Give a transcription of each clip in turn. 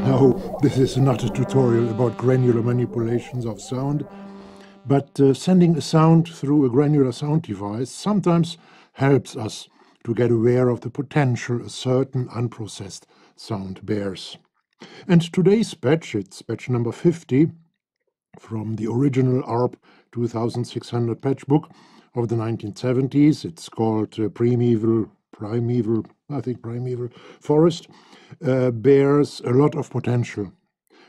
No, this is not a tutorial about granular manipulations of sound, but sending a sound through a granular sound device sometimes helps us to get aware of the potential a certain unprocessed sound bears. And today's patch, it's patch number 50, from the original ARP 2600 patchbook of the 1970s. It's called Primeval Forest, bears a lot of potential.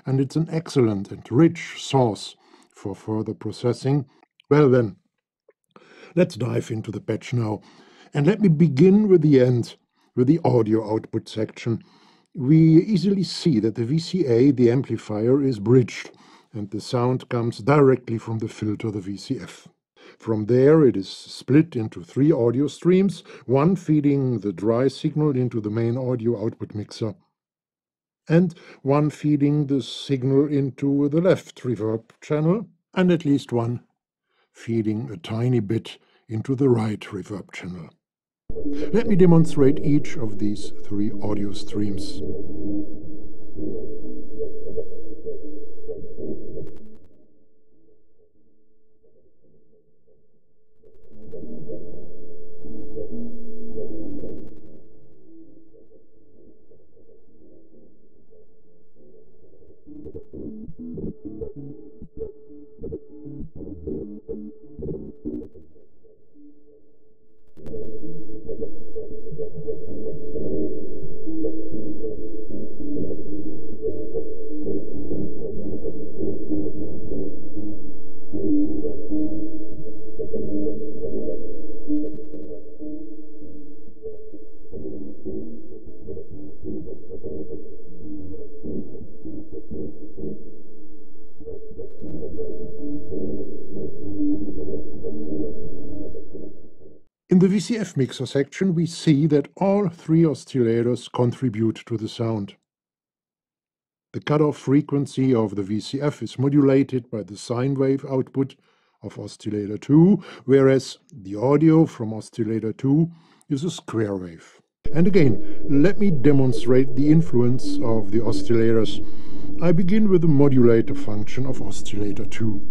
And it's an excellent and rich source for further processing. Well then, let's dive into the patch now. And let me begin with the end, with the audio output section. We easily see that the VCA, the amplifier, is bridged, and the sound comes directly from the filter, the VCF. From there, it is split into 3 audio streams, one feeding the dry signal into the main audio output mixer, and one feeding the signal into the left reverb channel, and at least one feeding a tiny bit into the right reverb channel. Let me demonstrate each of these 3 audio streams. In the VCF mixer section, we see that all 3 oscillators contribute to the sound. The cutoff frequency of the VCF is modulated by the sine wave output of oscillator 2, whereas the audio from oscillator 2 is a square wave. And again, let me demonstrate the influence of the oscillators. I begin with the modulator function of oscillator 2.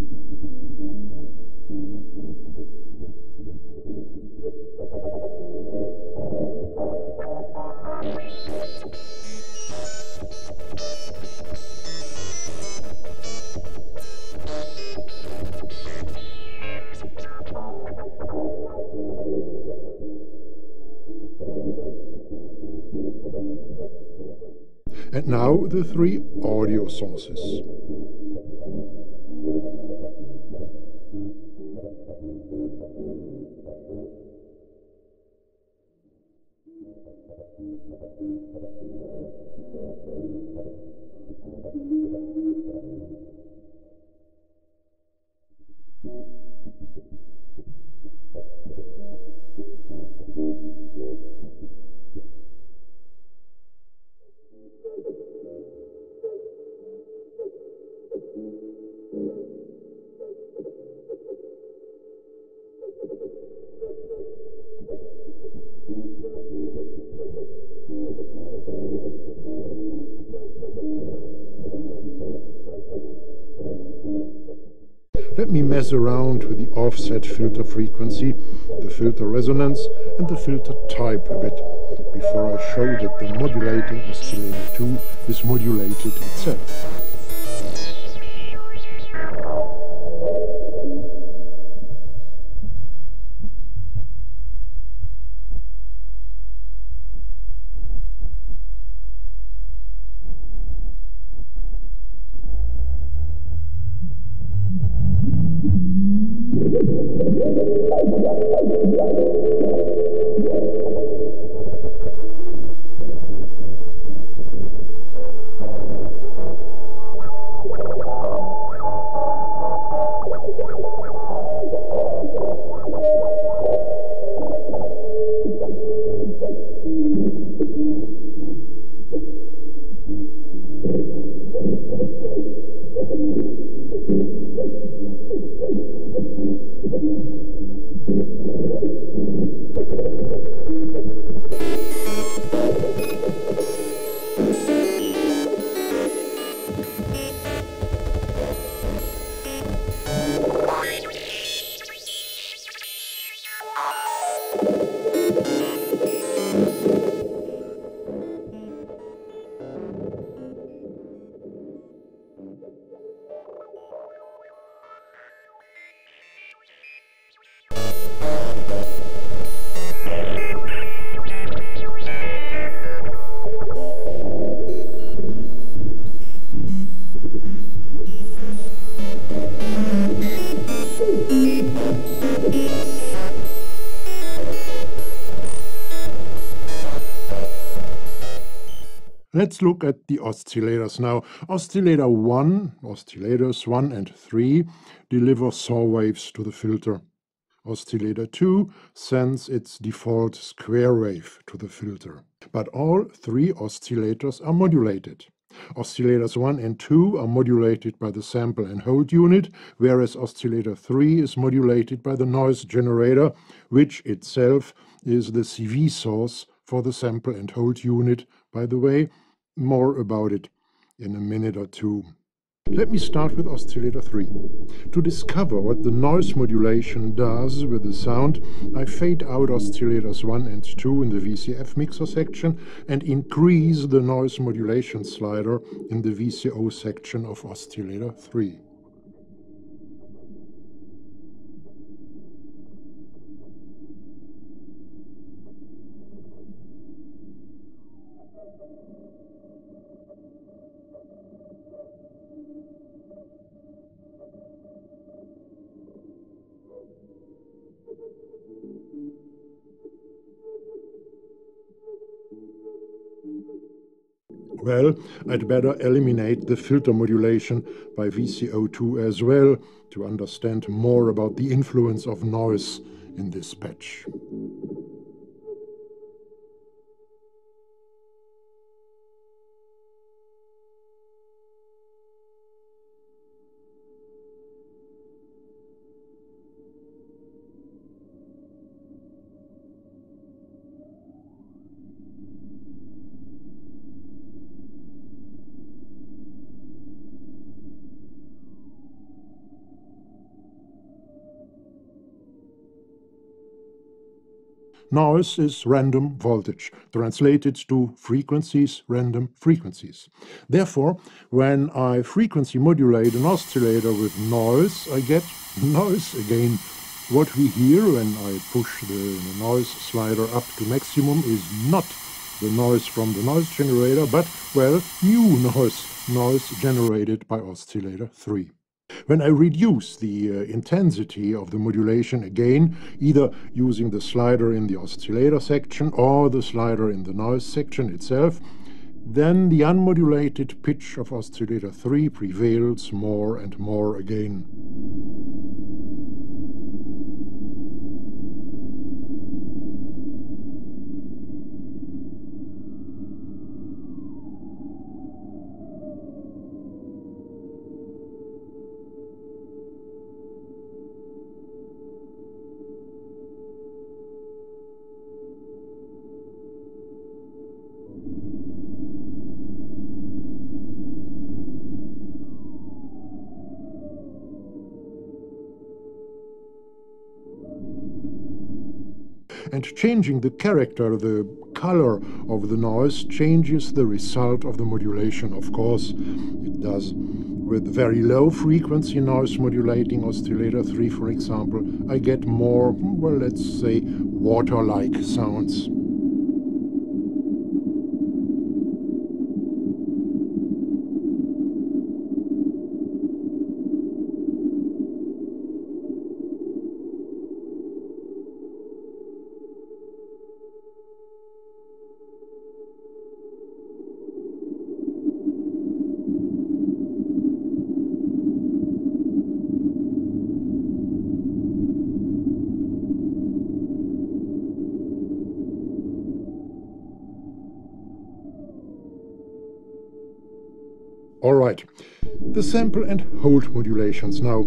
And now the 3 audio sources. Let me mess around with the offset filter frequency, the filter resonance, and the filter type a bit, before I show that the modulating oscillator 2 is modulated itself. Let's look at the oscillators now. Oscillators 1 and 3 deliver saw waves to the filter. Oscillator 2 sends its default square wave to the filter. But all three oscillators are modulated. Oscillators 1 and 2 are modulated by the sample and hold unit, whereas oscillator 3 is modulated by the noise generator, which itself is the CV source for the sample and hold unit. By the way, more about it in a minute or two. Let me start with oscillator 3. To discover what the noise modulation does with the sound, I fade out oscillators 1 and 2 in the VCF mixer section and increase the noise modulation slider in the VCO section of oscillator 3. Well, I'd better eliminate the filter modulation by VCO2 as well to understand more about the influence of noise in this patch. Noise is random voltage, translated to frequencies, random frequencies. Therefore, when I frequency modulate an oscillator with noise, I get noise again. What we hear when I push the noise slider up to maximum is not the noise from the noise generator, but, well, new noise generated by oscillator 3. When I reduce the intensity of the modulation again, either using the slider in the oscillator section or the slider in the noise section itself, then the unmodulated pitch of oscillator 3 prevails more and more again. And changing the character, the color of the noise, changes the result of the modulation, of course. It does. With very low frequency noise modulating oscillator 3, for example, I get more, well, let's say, water-like sounds. All right, the sample and hold modulations. Now,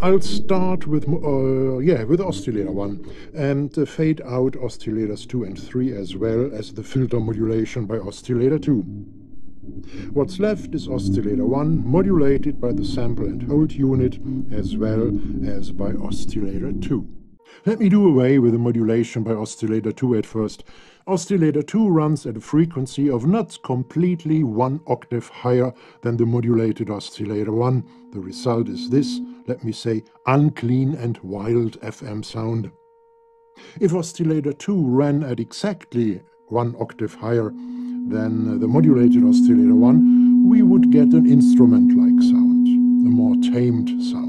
I'll start with oscillator 1 and fade out oscillators 2 and 3 as well as the filter modulation by oscillator 2. What's left is oscillator 1 modulated by the sample and hold unit as well as by oscillator 2. Let me do away with the modulation by oscillator 2 at first. Oscillator 2 runs at a frequency of not completely 1 octave higher than the modulated oscillator 1. The result is this, let me say, unclean and wild FM sound. If oscillator 2 ran at exactly 1 octave higher than the modulated oscillator 1, we would get an instrument-like sound, a more tamed sound.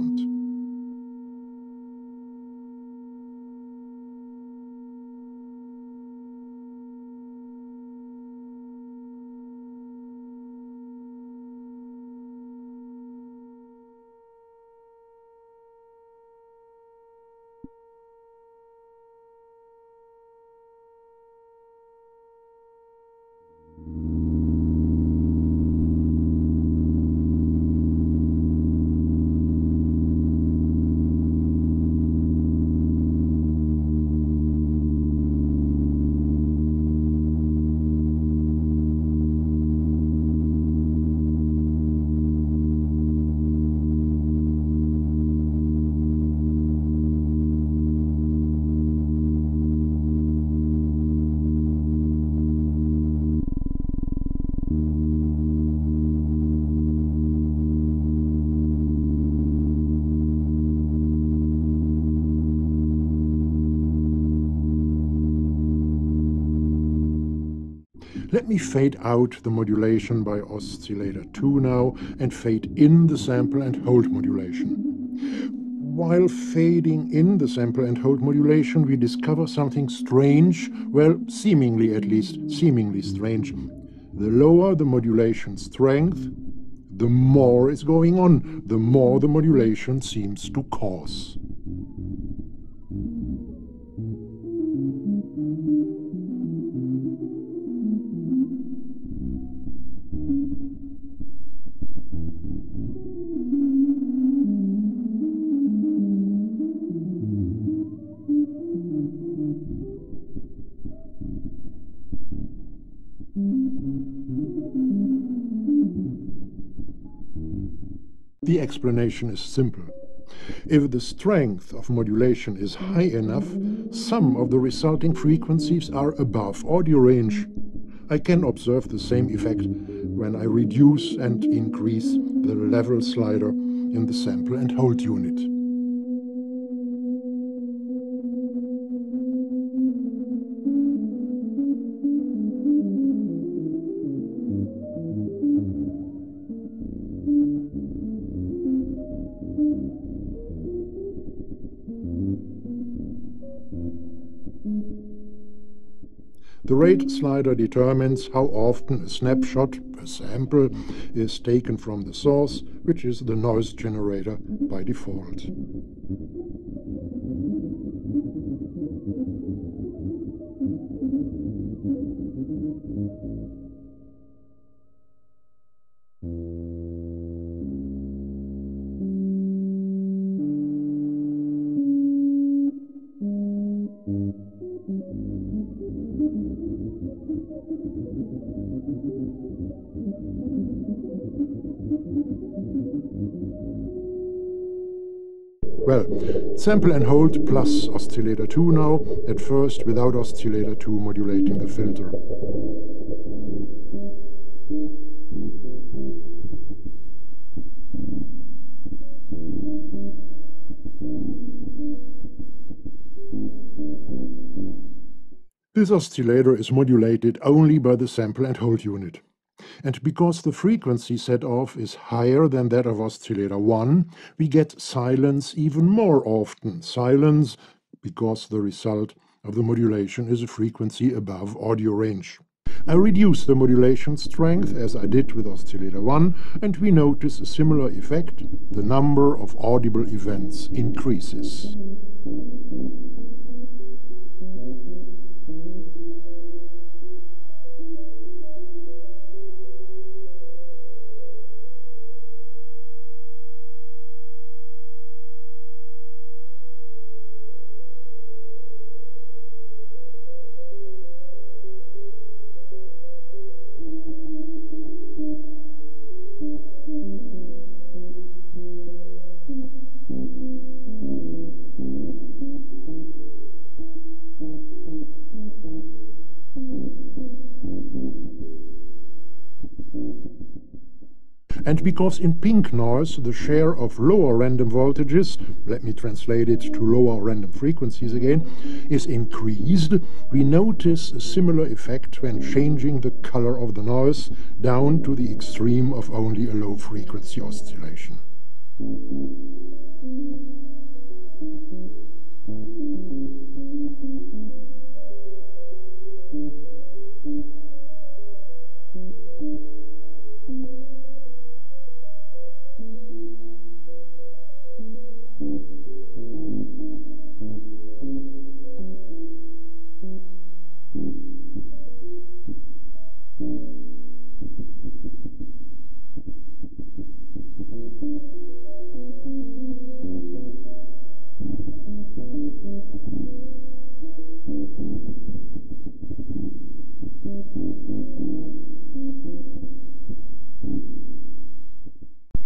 Let me fade out the modulation by oscillator 2 now and fade in the sample and hold modulation. While fading in the sample and hold modulation, we discover something strange, well, seemingly at least, seemingly strange. The lower the modulation strength, the more is going on, the more the modulation seems to cause. The explanation is simple. If the strength of modulation is high enough, some of the resulting frequencies are above audio range. I can observe the same effect when I reduce and increase the level slider in the sample and hold unit. The rate slider determines how often a snapshot, a sample, is taken from the source, which is the noise generator by default. Well, sample and hold plus oscillator 2 now, at first without oscillator 2 modulating the filter. This oscillator is modulated only by the sample and hold unit. And because the frequency set off is higher than that of oscillator 1, we get silence even more often. Silence because the result of the modulation is a frequency above audio range. I reduce the modulation strength as I did with oscillator 1, and we notice a similar effect. The number of audible events increases. And because in pink noise the share of lower random voltages, let me translate it to lower random frequencies again, is increased, we notice a similar effect when changing the color of the noise down to the extreme of only a low frequency oscillation.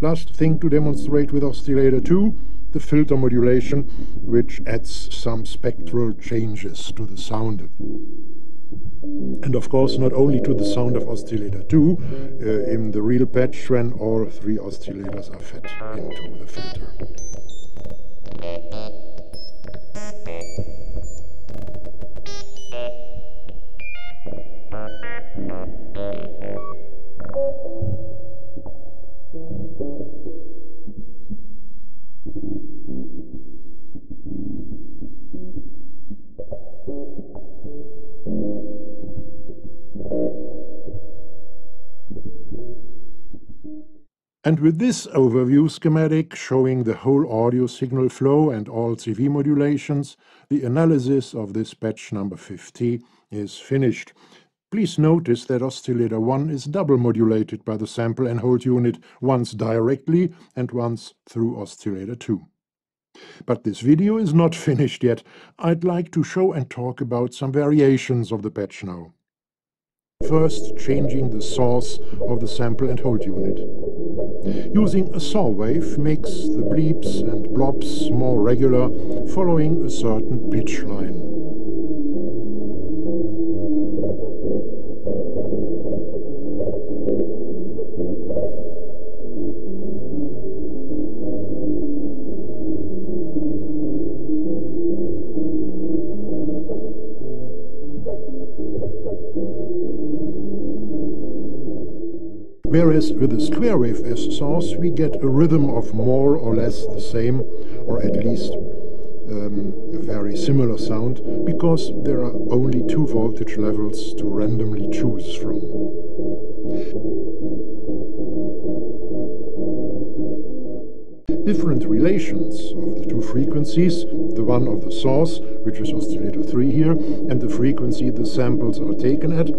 Last thing to demonstrate with oscillator 2, the filter modulation, which adds some spectral changes to the sound. And of course not only to the sound of oscillator 2, in the real patch when all 3 oscillators are fed into the filter. And with this overview schematic showing the whole audio signal flow and all CV modulations, the analysis of this patch number 50 is finished. Please notice that oscillator 1 is double modulated by the sample and hold unit, once directly and once through oscillator 2. But this video is not finished yet. I'd like to show and talk about some variations of the patch now. First, changing the source of the sample and hold unit. Using a saw wave makes the bleeps and blobs more regular, following a certain pitch line. Whereas with a square wave as source, we get a rhythm of more or less the same, or at least a very similar sound, because there are only two voltage levels to randomly choose from. Different relations of the two frequencies, the one of the source, which is oscillator 3 here, and the frequency the samples are taken at,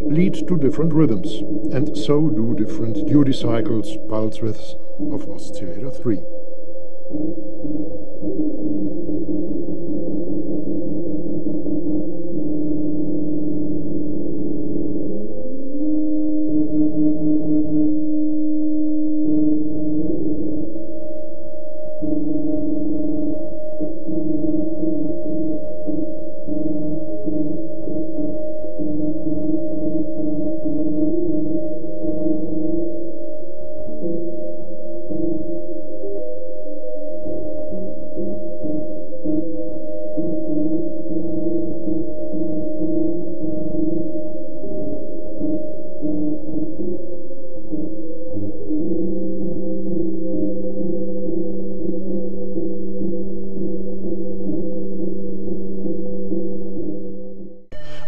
lead to different rhythms, and so do different duty cycles, pulse widths of oscillator 3.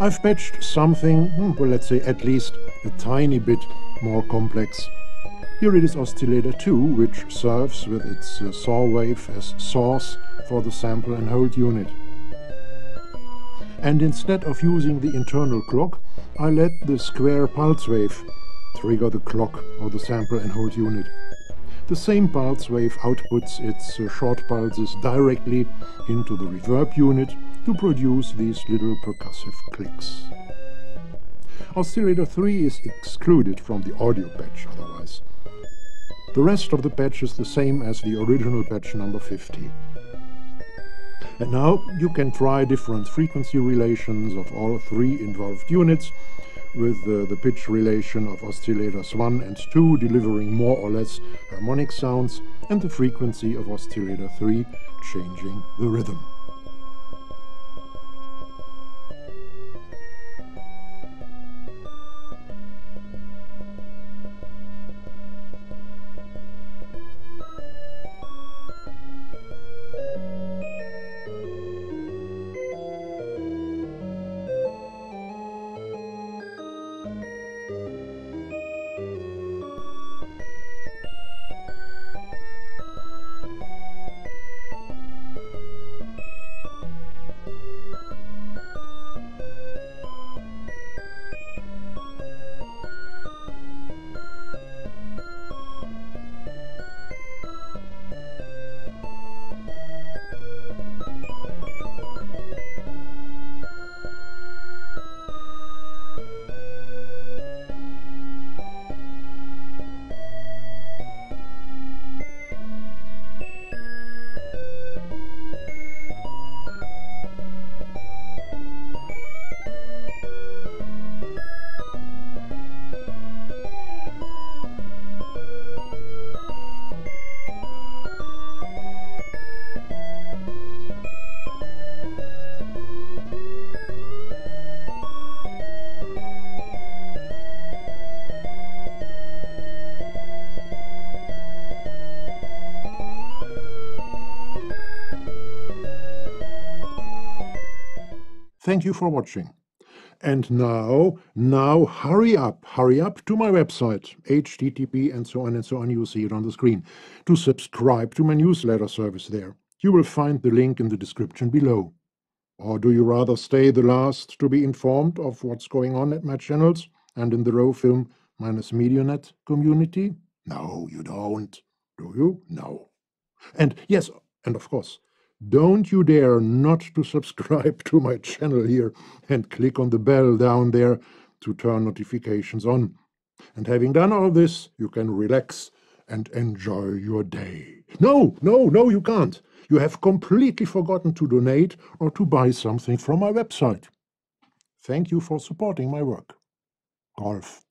I've patched something, well, let's say at least a tiny bit more complex. Here it is oscillator 2, which serves with its saw wave as source for the sample and hold unit. And instead of using the internal clock, I let the square pulse wave trigger the clock of the sample and hold unit. The same pulse wave outputs its short pulses directly into the reverb unit to produce these little percussive clicks. Oscillator 3 is excluded from the audio patch otherwise. The rest of the patch is the same as the original patch number 50. And now you can try different frequency relations of all three involved units, with the pitch relation of oscillators 1 and 2 delivering more or less harmonic sounds, and the frequency of oscillator 3 changing the rhythm. Thank you for watching. And now hurry up to my website, http and so on, you see it on the screen, to subscribe to my newsletter service there. You will find the link in the description below. Or do you rather stay the last to be informed of what's going on at my channels and in the raw film minus MediaNet community? No, you don't. Do you? No. And yes, and of course, don't you dare not to subscribe to my channel here and click on the bell down there to turn notifications on. And having done all this, you can relax and enjoy your day. No, you can't. You have completely forgotten to donate or to buy something from my website. Thank you for supporting my work. Rolf.